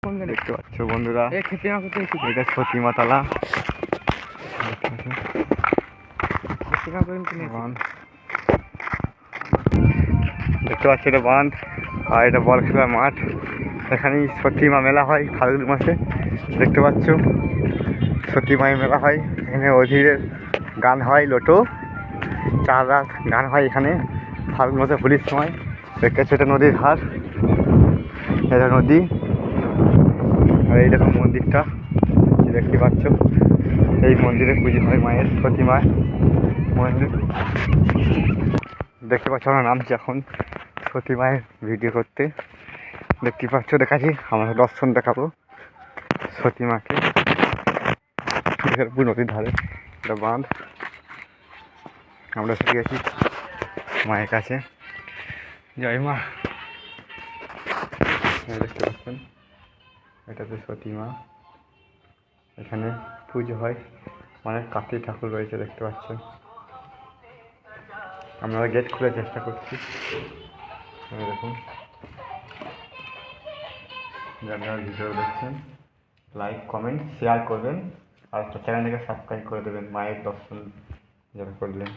দেখতে পাচ্ছ বন্ধুরা, এটা সতীমা তলা। দেখতে পাচ্ছ এটা বাঁধ, আর এটা বল খেলার মাঠ। এখানেই সতীমা মেলা হয় ফাল্গুন মাসে। দেখতে পাচ্ছ সতীমায়ের মেলা হয় এখানে। অধীরের গান হয়, লোটো 4 রাত গান হয় এখানে ফাল্গুন মাসে হোলির সময়। দেখতে পাচ্ছ এটা নদীর ধার, এটা নদী। আর এই দেখো মন্দিরটা দেখতে পাচ্ছ, এই মন্দিরে পুজো হয় মায়ের, সতীমায়ের মন্দির। দেখতে পাচ্ছ আমরা নামছি এখন সতীমায়ের ভিডিও করতে। দেখতে পাচ্ছ দেখাচ্ছি, আমরা দর্শন দেখাবো সতীমাকে। নদীর ধারে একটা বাঁধ, আমরা এসে গেছি মায়ের কাছে। জয় মা। দেখতে পাচ্ছেন এটা তো সতীমা, এখানে পুজো হয়, অনেক কার্তিক ঠাকুর রয়েছে দেখতে পাচ্ছেন। আমরা গেট খোলার চেষ্টা করছি। দেখুন যারা ভিডিও দেখছেন লাইক কমেন্ট শেয়ার করবেন, আর চ্যানেলটাকে সাবস্ক্রাইব করে দেবেন মায়ের দর্শন যারা করলেন।